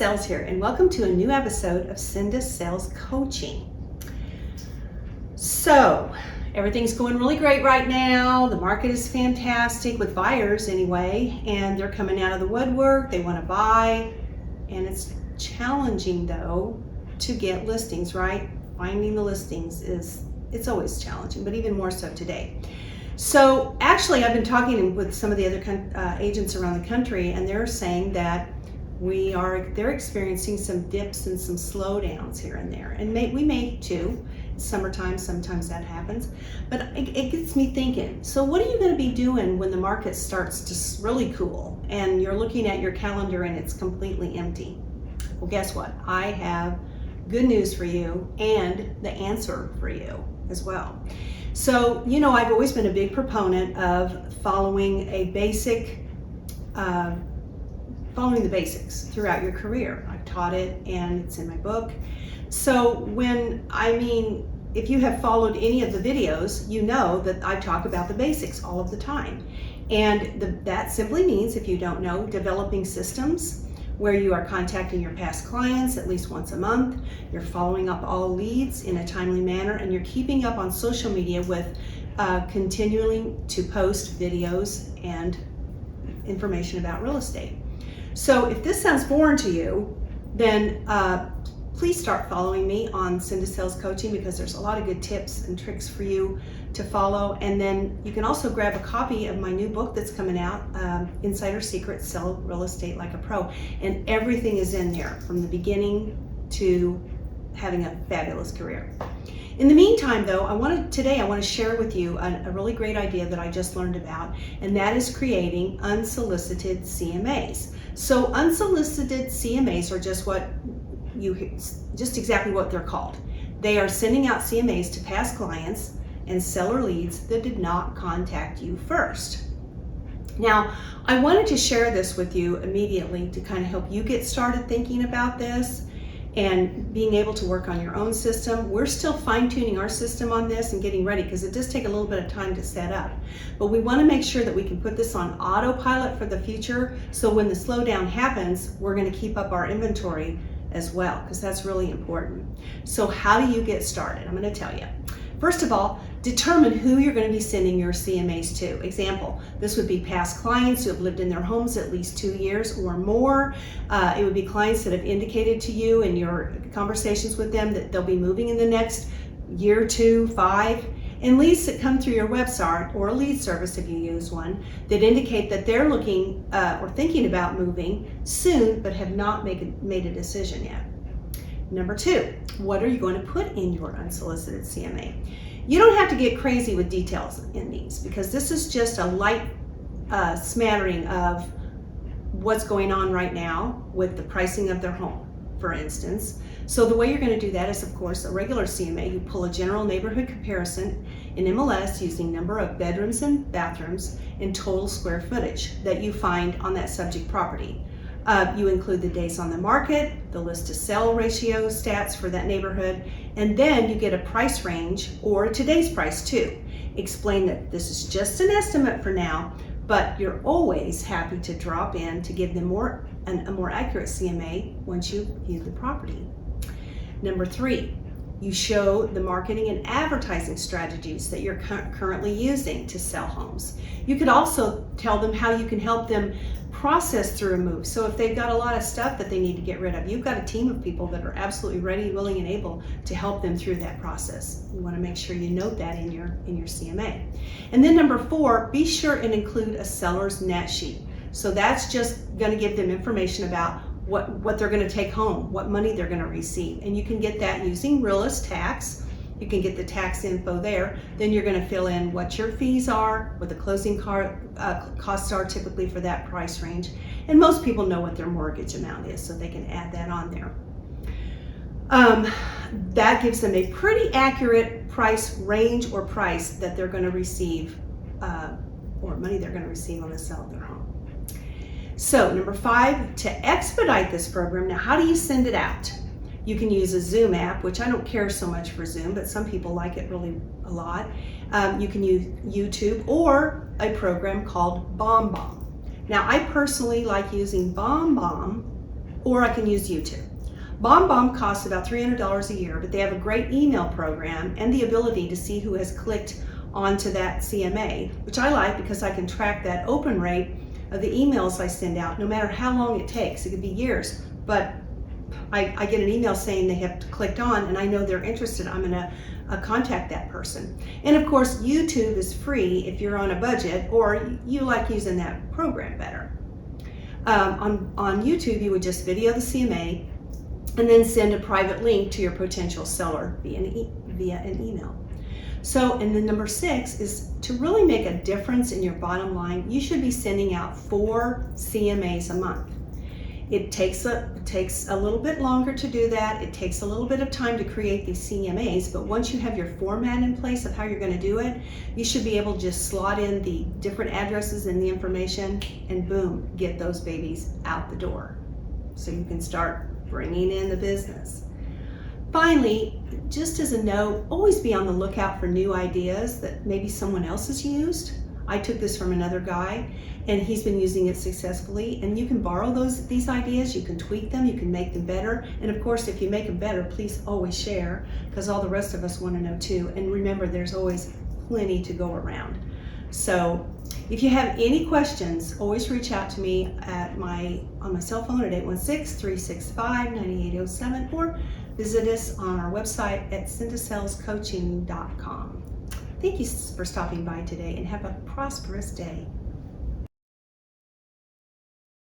Sales here, and welcome to a new episode of Cinda Sales Coaching. So, everything's going really great right now. The market is fantastic with buyers anyway, and they're coming out of the woodwork. They want to buy, and it's challenging though to get listings, right? Finding the listings it's always challenging, but even more so today. So actually, I've been talking with some of the other agents around the country, and they're saying that they're experiencing some dips and some slowdowns here and there, and we may too. Summertime, sometimes that happens, but it gets me thinking. So what are you going to be doing when the market starts to really cool and you're looking at your calendar and it's completely empty? Well, guess what? I have good news for you and the answer for you as well. So, I've always been a big proponent of following the basics throughout your career. I've taught it and it's in my book. So if you have followed any of the videos, you know that I talk about the basics all of the time. And that simply means, if you don't know, developing systems where you are contacting your past clients at least once a month, you're following up all leads in a timely manner, and you're keeping up on social media with continuing to post videos and information about real estate. So if this sounds foreign to you, then please start following me on Cinda Sales Coaching, because there's a lot of good tips and tricks for you to follow. And then you can also grab a copy of my new book that's coming out, Insider Secrets, Sell Real Estate Like a Pro. And everything is in there from the beginning to having a fabulous career. In the meantime, though, today I want to share with you a really great idea that I just learned about, and that is creating unsolicited CMAs. So unsolicited CMAs are just exactly what they're called. They are sending out CMAs to past clients and seller leads that did not contact you first. Now, I wanted to share this with you immediately to kind of help you get started thinking about this and being able to work on your own system. We're still fine-tuning our system on this and getting ready, because it does take a little bit of time to set up. But we want to make sure that we can put this on autopilot for the future, so when the slowdown happens, we're going to keep up our inventory as well, because that's really important. So how do you get started? I'm going to tell you. First of all, determine who you're going to be sending your CMAs to. Example, this would be past clients who have lived in their homes at least 2 years or more. It would be clients that have indicated to you in your conversations with them that they'll be moving in the next year, 2, 5. And leads that come through your website or a lead service, if you use one, that indicate that they're looking or thinking about moving soon but have not made a decision yet. Number 2, what are you going to put in your unsolicited CMA? You don't have to get crazy with details in these, because this is just a light smattering of what's going on right now with the pricing of their home, for instance. So the way you're going to do that is, of course, a regular CMA. You pull a general neighborhood comparison in MLS using number of bedrooms and bathrooms and total square footage that you find on that subject property. You include the days on the market, the list to sell ratio stats for that neighborhood, and then you get a price range or today's price too. Explain that this is just an estimate for now, but you're always happy to drop in to give them a more accurate CMA once you view the property. Number 3, you show the marketing and advertising strategies that you're currently using to sell homes. You could also tell them how you can help them process through a move. So if they've got a lot of stuff that they need to get rid of, you've got a team of people that are absolutely ready, willing, and able to help them through that process. You want to make sure you note that in your CMA. And then number 4, be sure and include a seller's net sheet. So that's just going to give them information about what they're going to take home, what money they're going to receive. And you can get that using Realist Tax. You can get the tax info there. Then you're going to fill in what your fees are, what the closing costs are typically for that price range. And most people know what their mortgage amount is, so they can add that on there. That gives them a pretty accurate price range or price that they're going to receive, or money they're going to receive on the sale of their home. So number 5, to expedite this program, now how do you send it out? You can use a Zoom app, which I don't care so much for Zoom, but some people like it really a lot. You can use YouTube or a program called BombBomb. Now, I personally like using BombBomb or I can use YouTube. BombBomb costs about $300 a year, but they have a great email program and the ability to see who has clicked onto that CMA, which I like because I can track that open rate of the emails I send out, no matter how long it takes. It could be years, but I get an email saying they have clicked on and I know they're interested. I'm gonna contact that person. And of course, YouTube is free if you're on a budget or you like using that program better. On YouTube, you would just video the CMA and then send a private link to your potential seller via an email. So, and then number 6 is to really make a difference in your bottom line, you should be sending out 4 CMAs a month. It takes a little bit longer to do that. It takes a little bit of time to create these CMAs, but once you have your format in place of how you're going to do it, you should be able to just slot in the different addresses and the information and boom, get those babies out the door. So you can start bringing in the business. Finally, just as a note, always be on the lookout for new ideas that maybe someone else has used. I took this from another guy and he's been using it successfully, and you can borrow these ideas, you can tweak them, you can make them better, and of course if you make them better, please always share, because all the rest of us want to know too. And remember, there's always plenty to go around. So if you have any questions, always reach out to me on my cell phone at 816-365-9807 or visit us on our website at cindasellscoaching.com. Thank you for stopping by today and have a prosperous day.